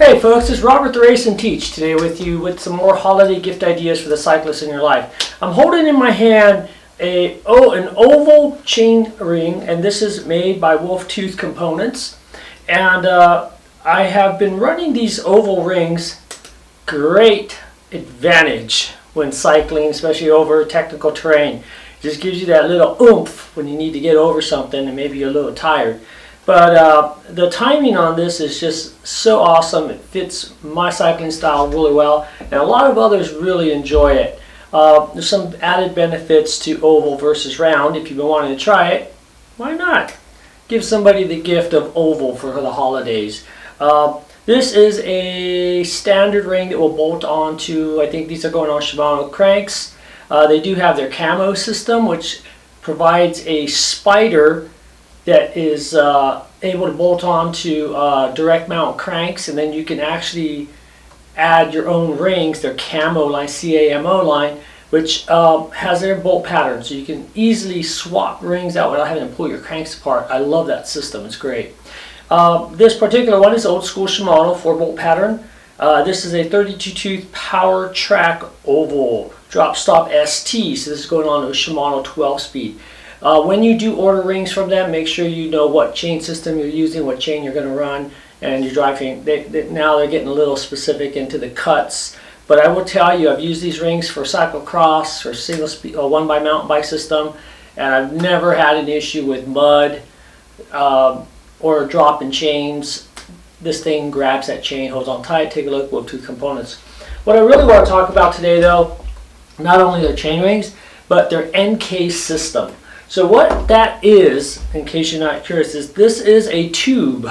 Hey folks, it's Robert the Racin-Teach today with you with some more holiday gift ideas for the cyclists in your life. I'm holding in my hand an oval chain ring, and this is made by Wolftooth components. And I have been running these oval rings. Great advantage when cycling, especially over technical terrain. It just gives you that little oomph when you need to get over something and maybe you're a little tired. But the timing on this is just so awesome. It fits my cycling style really well, and a lot of others really enjoy it. There's some added benefits to oval versus round. If you've been wanting to try it, why not? Give somebody the gift of oval for the holidays. This is a standard ring that will bolt onto, I think these are going on Shimano cranks. They do have their camo system, which provides a spider that is able to bolt on to direct mount cranks, and then you can actually add your own rings, their camo line, CAMO line, which has their bolt pattern, so you can easily swap rings out without having to pull your cranks apart. I love that system, it's great. This particular one is old school Shimano 4-bolt pattern. This is a 32 tooth power track oval drop stop ST, so this is going on to a Shimano 12-speed. When you do order rings from them, make sure you know what chain system you're using, what chain you're going to run, and your drivetrain. Now they're getting a little specific into the cuts, but I will tell you, I've used these rings for cyclocross or single speed or one by mountain bike system, and I've never had an issue with mud or dropping chains. This thing grabs that chain, holds on tight. Take a look at Wolftooth components. What I really want to talk about today, though, not only their chain rings, but their encase system. So what that is, in case you're not curious, is this is a tube,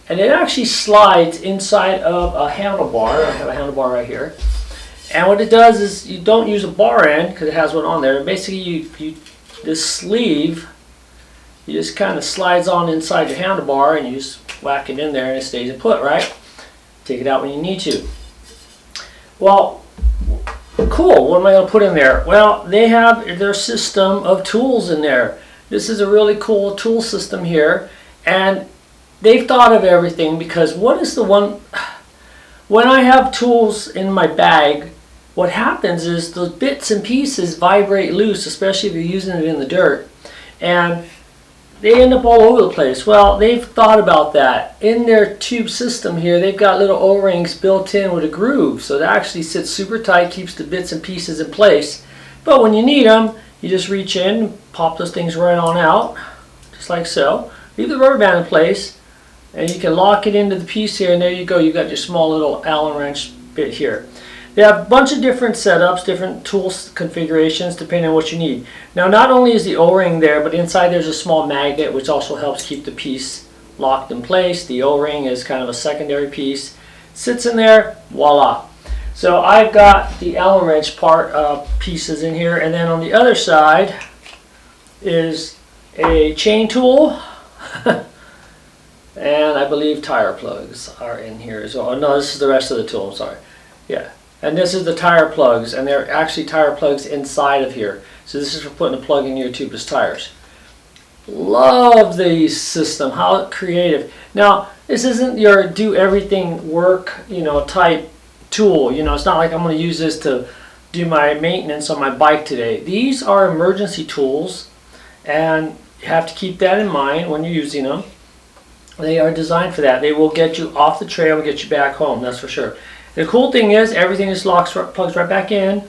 and it actually slides inside of a handlebar. I have a handlebar right here, and what it does is you don't use a bar end because it has one on there. Basically, this sleeve, you just kind of slides on inside your handlebar, and you just whack it in there, and it stays put. Right? Take it out when you need to. Well, cool, what am I going to put in there? Well, they have their system of tools in there. This is a really cool tool system here, and they've thought of everything, because what is the one, when I have tools in my bag, what happens is those bits and pieces vibrate loose, especially if you're using it in the dirt, and they end up all over the place. Well, they've thought about that. In their tube system here, they've got little O-rings built in with a groove, so it actually sits super tight, keeps the bits and pieces in place. But when you need them, you just reach in, pop those things right on out, just like so. Leave the rubber band in place, and you can lock it into the piece here, and there you go. You've got your small little Allen wrench bit here. They have a bunch of different setups, different tool configurations, depending on what you need. Now, not only is the O-ring there, but inside there's a small magnet, which also helps keep the piece locked in place. The O-ring is kind of a secondary piece. Sits in there, voila. So I've got the Allen wrench pieces in here, and then on the other side is a chain tool, and I believe tire plugs are in here as well. No, this is the rest of the tool, I'm sorry. Yeah. And this is the tire plugs, and they're actually tire plugs inside of here. So this is for putting a plug in your tubeless tires. Love the system, how creative. Now, this isn't your do everything work, type tool. It's not like I'm going to use this to do my maintenance on my bike today. These are emergency tools, and you have to keep that in mind when you're using them. They are designed for that. They will get you off the trail and get you back home, that's for sure. The cool thing is everything just plugs right back in.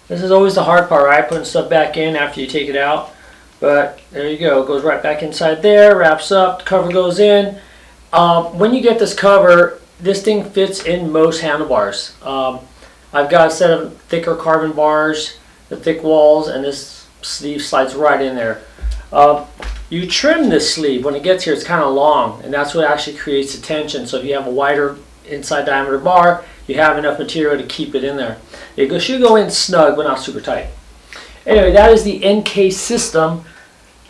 This is always the hard part, right? Putting stuff back in after you take it out. But there you go. It goes right back inside there, wraps up, the cover goes in. When you get this cover, this thing fits in most handlebars. I've got a set of thicker carbon bars, the thick walls, and this sleeve slides right in there. You trim this sleeve. When it gets here, it's kind of long, and that's what actually creates the tension. So if you have a wider inside diameter bar, you have enough material to keep it in there. It should go in snug, but not super tight. Anyway, that is the encase system.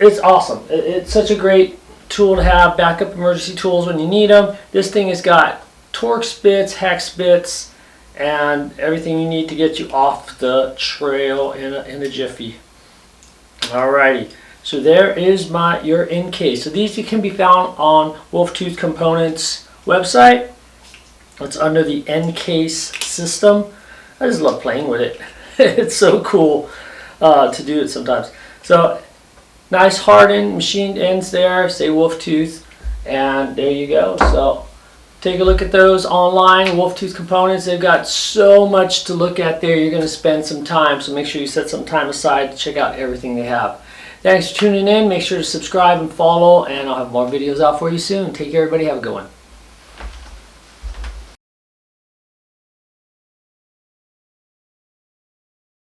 It's awesome. It's such a great tool to have, backup emergency tools when you need them. This thing has got Torx bits, hex bits, and everything you need to get you off the trail in a jiffy. Alrighty, so there is your encase. So these can be found on Wolftooth Components website. It's under the encase system. I just love playing with it. It's so cool to do it sometimes. So nice hardened machined ends there, say Wolftooth, and there you go. So take a look at those online, Wolftooth components. They've got so much to look at there. You're going to spend some time, so make sure you set some time aside to check out everything they have. Thanks for tuning in. Make sure to subscribe and follow, and I'll have more videos out for you soon. Take care, everybody. Have a good one.